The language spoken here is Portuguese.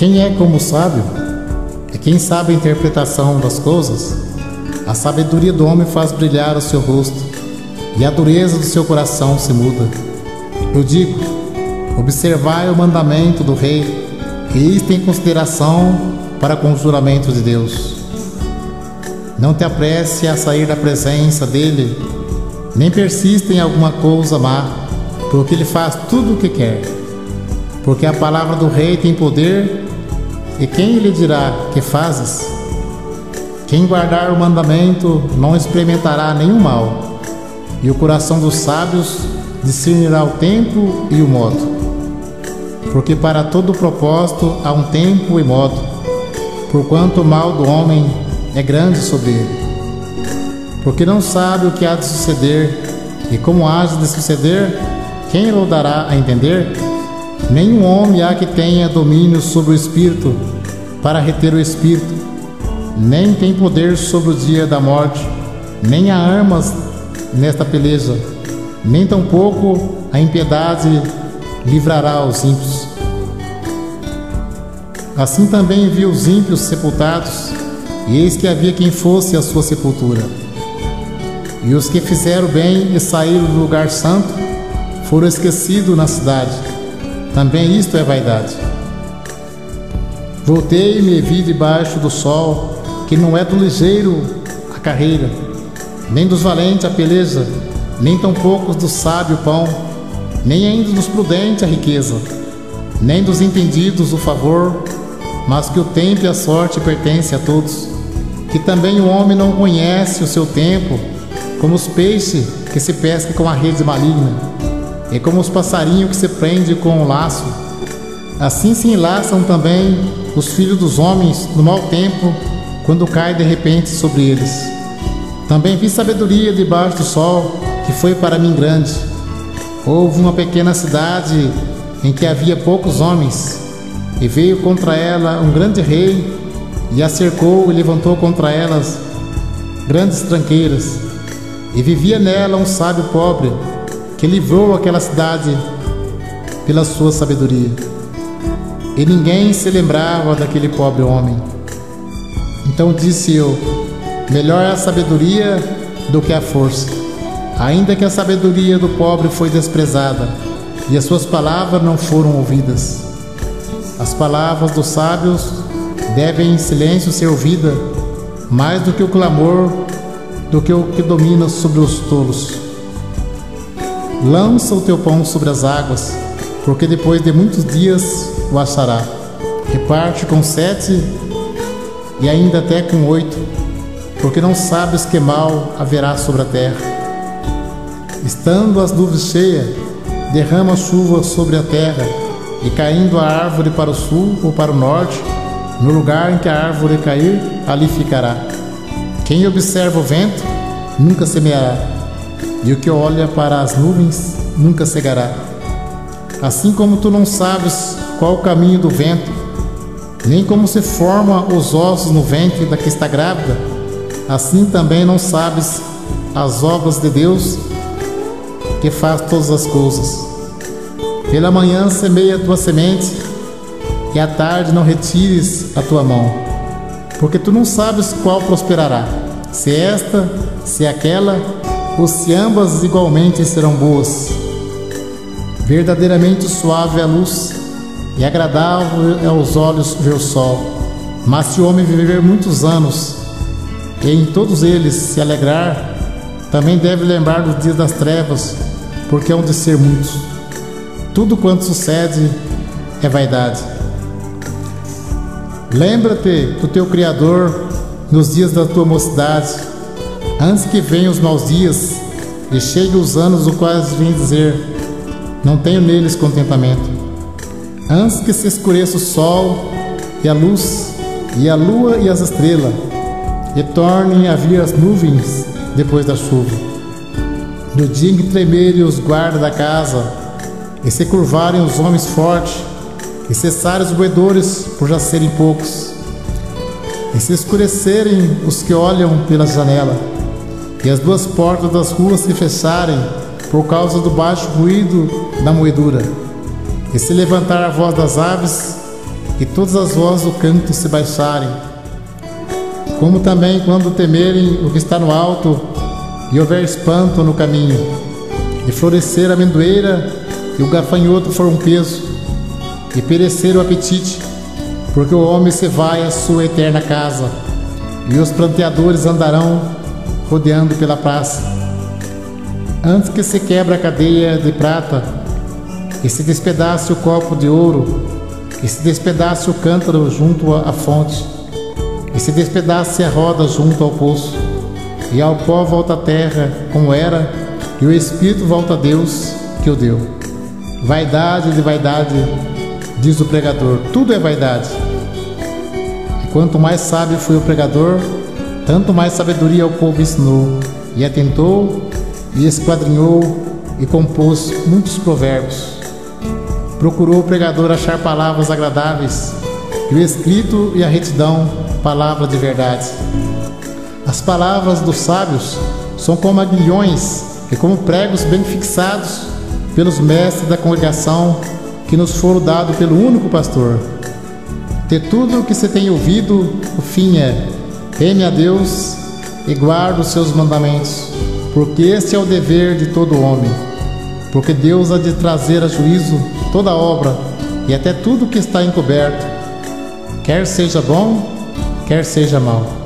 Quem é como o sábio? É quem sabe a interpretação das coisas. A sabedoria do homem faz brilhar o seu rosto, e a dureza do seu coração se muda. Eu digo: observai o mandamento do rei, e isto em consideração para com o juramento de Deus. Não te apresse a sair da presença dele, nem persista em alguma coisa má, porque ele faz tudo o que quer. Porque a palavra do rei tem poder, e quem lhe dirá: que fazes? Quem guardar o mandamento não experimentará nenhum mal, e o coração dos sábios discernirá o tempo e o modo. Porque para todo propósito há um tempo e modo, porquanto o mal do homem é grande sobre ele. Porque não sabe o que há de suceder, e como há de suceder, quem o dará a entender? Nenhum homem há que tenha domínio sobre o espírito, para reter o espírito, nem tem poder sobre o dia da morte, nem há armas nesta peleja, nem tampouco a impiedade livrará os ímpios. Assim também vi os ímpios sepultados, e eis que havia quem fosse a sua sepultura. E os que fizeram bem e saíram do lugar santo foram esquecidos na cidade. Também isto é vaidade. Voltei-me e vi debaixo do sol que não é do ligeiro a carreira, nem dos valentes a peleja, nem tampouco do sábio o pão, nem ainda dos prudentes a riqueza, nem dos entendidos o favor, mas que o tempo e a sorte pertencem a todos, que também o homem não conhece o seu tempo, como os peixes que se pescam com a rede maligna, e como os passarinhos que se prendem com o laço. Assim se enlaçam também os filhos dos homens no mau tempo, quando cai de repente sobre eles. Também vi sabedoria debaixo do sol, que foi para mim grande. Houve uma pequena cidade em que havia poucos homens, e veio contra ela um grande rei, e a cercou e levantou contra elas grandes tranqueiras. E vivia nela um sábio pobre, que livrou aquela cidade pela sua sabedoria. E ninguém se lembrava daquele pobre homem. Então disse eu: melhor é a sabedoria do que a força, ainda que a sabedoria do pobre foi desprezada, e as suas palavras não foram ouvidas. As palavras dos sábios devem em silêncio ser ouvidas, mais do que o clamor do que o que domina sobre os tolos. Lança o teu pão sobre as águas, porque depois de muitos dias o achará. Reparte com 7 e ainda até com 8, porque não sabes que mal haverá sobre a terra. Estando as nuvens cheias, derrama chuva sobre a terra, e caindo a árvore para o sul ou para o norte, no lugar em que a árvore cair, ali ficará. Quem observa o vento nunca semeará, e o que olha para as nuvens nunca cegará. Assim como tu não sabes qual o caminho do vento, nem como se formam os ossos no ventre da que está grávida, assim também não sabes as obras de Deus, que faz todas as coisas. Pela manhã semeia a tua semente, e à tarde não retires a tua mão, porque tu não sabes qual prosperará, se esta, se aquela, ou se ambas igualmente serão boas. Verdadeiramente suave é a luz, e agradável é aos olhos ver o sol. Mas se o homem viver muitos anos, e em todos eles se alegrar, também deve lembrar dos dias das trevas, porque hão de ser muitos. Tudo quanto sucede é vaidade. Lembra-te do teu Criador nos dias da tua mocidade, antes que venham os maus dias e cheguem os anos os quais vem dizer: não tenho neles contentamento. Antes que se escureça o sol e a luz, e a lua e as estrelas, e tornem a vir as nuvens depois da chuva. No dia em que tremerem os guardas da casa, e se curvarem os homens fortes, e cessarem os moedores por já serem poucos, e se escurecerem os que olham pela janela, e as duas portas das ruas se fecharem por causa do baixo ruído da moedura, e se levantar a voz das aves, e todas as vozes do canto se baixarem, como também quando temerem o que está no alto, e houver espanto no caminho, e florescer a amendoeira, e o gafanhoto for um peso, e perecer o apetite, porque o homem se vai à sua eterna casa, e os pranteadores andarão rodeando pela praça. Antes que se quebre a cadeia de prata, e se despedace o copo de ouro, e se despedace o cântaro junto à fonte, e se despedace a roda junto ao poço, e ao pó volta a terra como era, e o espírito volta a Deus que o deu. Vaidade de vaidade, diz o pregador, tudo é vaidade. E quanto mais sábio foi o pregador, tanto mais sabedoria ao povo ensinou, e atentou, e esquadrinhou, e compôs muitos provérbios. Procurou o pregador achar palavras agradáveis, e o escrito e a retidão, palavra de verdade. As palavras dos sábios são como aguilhões e como pregos bem fixados pelos mestres da congregação que nos foram dados pelo único pastor. De tudo o que se tem ouvido, o fim é: teme a Deus e guarda os seus mandamentos, porque este é o dever de todo homem. Porque Deus há de trazer a juízo toda obra e até tudo que está encoberto, quer seja bom, quer seja mau.